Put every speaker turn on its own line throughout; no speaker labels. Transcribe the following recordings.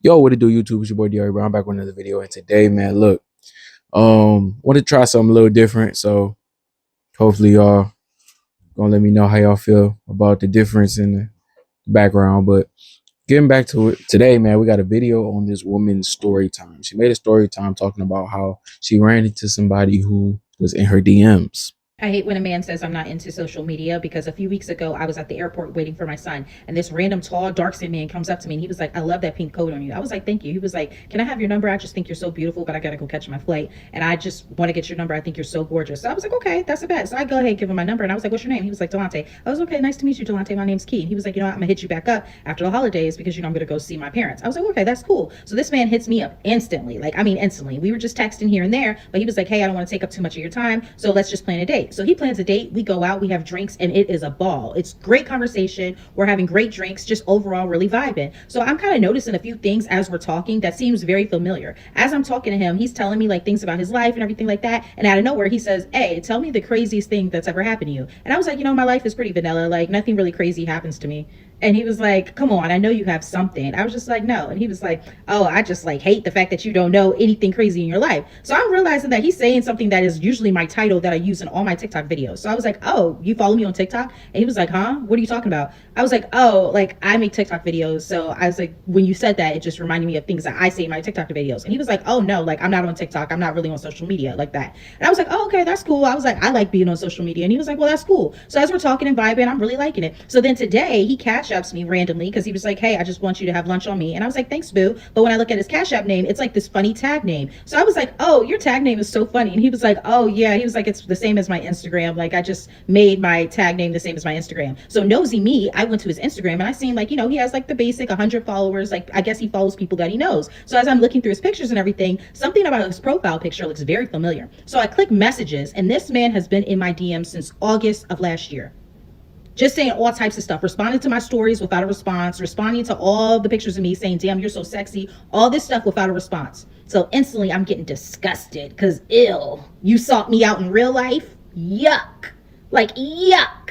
Yo, what it do, YouTube? It's your boy DR. I'm back with another video, and today, man, look, want to try something a little different. So hopefully, y'all gonna let me know how y'all feel about the difference in the background. But getting back to it today, man, we got a video on this woman's story time. She made a story time talking about how she ran into somebody who was in her DMs.
I hate when a man says I'm not into social media because a few weeks ago I was at the airport waiting for my son and this random tall dark skinned man comes up to me and he was like, I love that pink coat on you. I was like, thank you. He was like, can I have your number? I just think you're so beautiful, but I gotta go catch my flight and I just want to get your number. I think you're so gorgeous. So I was like, okay, that's the best. So I go ahead and give him my number and I was like, what's your name? He was like, Delante. I was okay, nice to meet you, Delante. My name's Key. And he was like, you know what? I'm gonna hit you back up after the holidays because I'm gonna go see my parents. I was like, okay, that's cool. So this man hits me up instantly. Instantly. We were just texting here and there, but he was like, hey, I don't want to take up too much of your time, so let's just plan a date. So he plans a date. We go out, we have drinks, and it is a ball. It's great conversation. We're having great drinks, just overall really vibing. So I'm kind of noticing a few things as we're talking that seems very familiar. As I'm talking to him, he's telling me like things about his life and everything like that. And out of nowhere, he says, hey, tell me the craziest thing that's ever happened to you. And I was like, my life is pretty vanilla. Like nothing really crazy happens to me. And he was like, come on, I know you have something. I was just like, no. And he was like, oh, I just like hate the fact that you don't know anything crazy in your life. So I'm realizing that he's saying something that is usually my title that I use in all my TikTok videos. So I was like, oh, you follow me on TikTok? And he was like, huh? What are you talking about? I was like, oh, like I make TikTok videos. So I was like, when you said that, it just reminded me of things that I say in my TikTok videos. And he was like, oh no, like I'm not on TikTok. I'm not really on social media like that. And I was like, oh, okay, that's cool. I was like, I like being on social media. And he was like, well, that's cool. So as we're talking and vibing, I'm really liking it. So then today he cash apps me randomly because he was like, hey, I just want you to have lunch on me. And I was like, thanks, boo. But when I look at his Cash App name, it's like this funny tag name. So I was like, oh, your tag name is so funny. And he was like, oh, yeah. He was like, it's the same as my Instagram. Like, I just made my tag name the same as my Instagram. So nosy me, I went to his Instagram and I seen like, he has like the basic 100 followers. Like, I guess he follows people that he knows. So as I'm looking through his pictures and everything, something about his profile picture looks very familiar. So I click messages and this man has been in my DM since August of last year. Just saying all types of stuff, responding to my stories without a response, responding to all the pictures of me saying, damn, you're so sexy, all this stuff without a response. So instantly I'm getting disgusted because ew, you sought me out in real life? Yuck. Like yuck.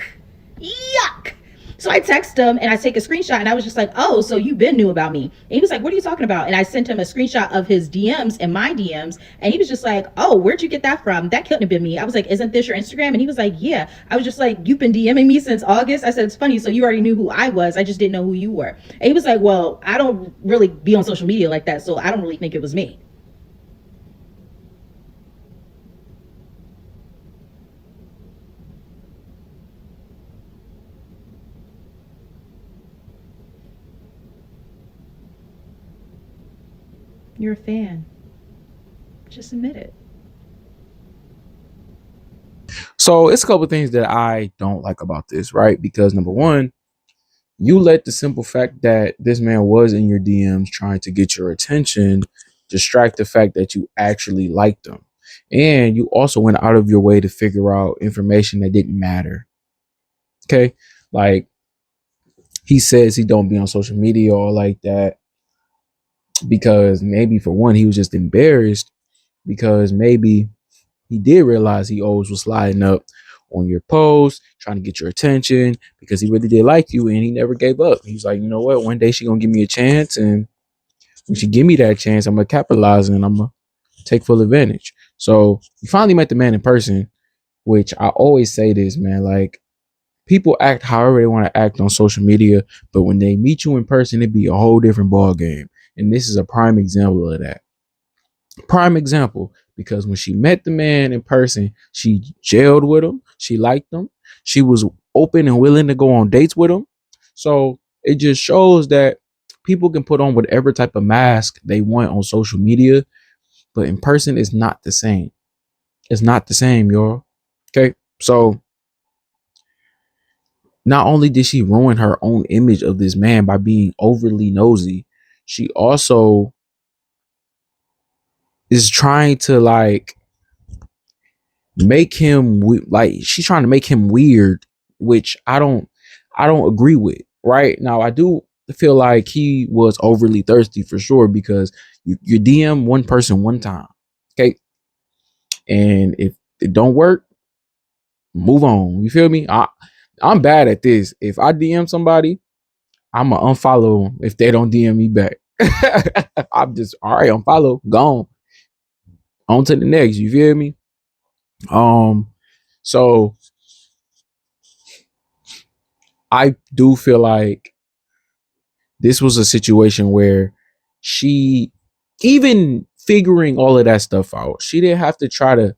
Yuck. So I text him and I take a screenshot and I was just like, oh, so you been knew about me. And he was like, what are you talking about? And I sent him a screenshot of his DMs and my DMs. And he was just like, oh, where'd you get that from? That couldn't have been me. I was like, isn't this your Instagram? And he was like, yeah. I was just like, you've been DMing me since August? I said, it's funny. So you already knew who I was. I just didn't know who you were. And he was like, well, I don't really be on social media like that. So I don't really think it was me. You're a fan. Just admit it.
So it's a couple of things that I don't like about this, right? Because number one, you let the simple fact that this man was in your DMs trying to get your attention distract the fact that you actually liked him. And you also went out of your way to figure out information that didn't matter. Okay. Like he says he don't be on social media or like that because maybe for one, he was just embarrassed because maybe he did realize he always was sliding up on your post, trying to get your attention because he really did like you and he never gave up. He's like, you know what? One day she gonna give me a chance, and when she give me that chance, I'm gonna capitalize and I'm gonna take full advantage. So you finally met the man in person, which I always say this, man. Like people act however they want to act on social media, but when they meet you in person, it'd be a whole different ball game. And this is a prime example of that. Prime example, because when she met the man in person, she gelled with him, she liked him, she was open and willing to go on dates with him. So it just shows that people can put on whatever type of mask they want on social media, but in person it's not the same. It's not the same, y'all. Okay. So not only did she ruin her own image of this man by being overly nosy, she also is trying to like make him like she's trying to make him weird, which I don't agree with. Right now, I do feel like he was overly thirsty for sure because you DM one person one time, okay, and if it don't work, move on. You feel me? I'm bad at this. If I DM somebody, I'm gonna unfollow them if they don't DM me back. I'm just all right. I'm follow. Gone on to the next. You feel me? Um, so I do feel like this was a situation where she, even figuring all of that stuff out, she didn't have to try to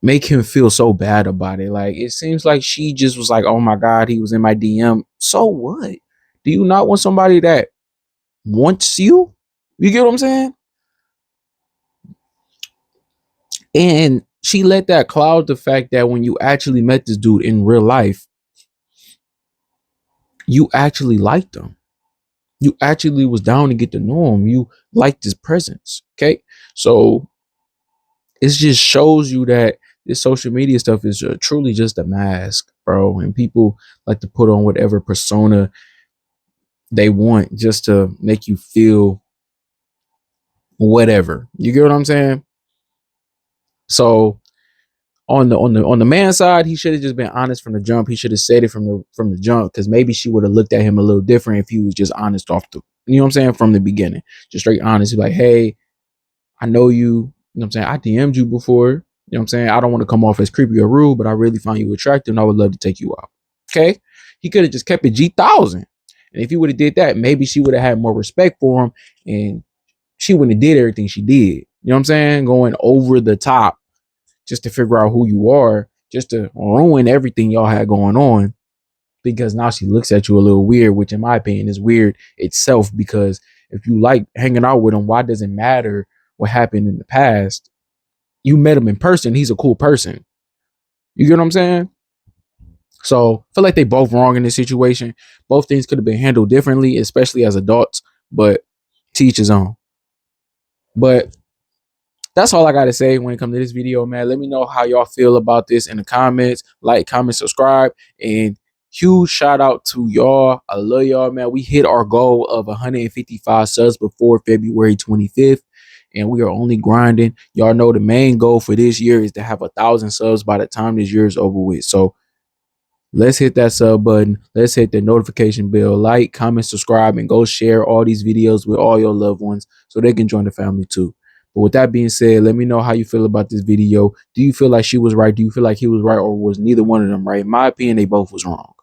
make him feel so bad about it. Like it seems like she just was like, "Oh my god, he was in my DM." So what? Do you not want somebody that wants you? You get what I'm saying? And she let that cloud the fact that when you actually met this dude in real life, you actually liked him. You actually was down to get to know him. You liked his presence. Okay. So it just shows you that this social media stuff is truly just a mask, bro. And people like to put on whatever persona they want just to make you feel whatever. You get what I'm saying? So on the man side, he should have just been honest from the jump. He should have said it from the jump, because maybe she would have looked at him a little different if he was just honest off the, you know what I'm saying, from the beginning. Just straight honest. He's like, hey, I know you, you know what I'm saying? I DM'd you before. You know what I'm saying? I don't want to come off as creepy or rude, but I really find you attractive and I would love to take you out. Okay. He could have just kept it G1000. And if he would have did that, maybe she would have had more respect for him and she wouldn't have did everything she did. You know what I'm saying? Going over the top just to figure out who you are, just to ruin everything y'all had going on. Because now she looks at you a little weird, which in my opinion is weird itself. Because if you like hanging out with him, why does it matter what happened in the past? You met him in person. He's a cool person. You get what I'm saying? So I feel like they both wrong in this situation. Both things could have been handled differently, especially as adults, but teach his own. But that's all I got to say when it comes to this video, man. Let me know how y'all feel about this in the comments. Like, comment, subscribe, and huge shout out to y'all. I love y'all, man. We hit our goal of 155 subs before February 25th, and we are only grinding. Y'all know the main goal for this year is to have 1,000 subs by the time this year is over with. So let's hit that sub button. Let's hit the notification bell. Like, comment, subscribe, and go share all these videos with all your loved ones so they can join the family too. But with that being said, let me know how you feel about this video. Do you feel like she was right? Do you feel like he was right? Or was neither one of them right? In my opinion, they both was wrong.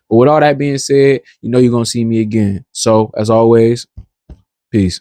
But with all that being said, you know you're going to see me again. So as always, peace.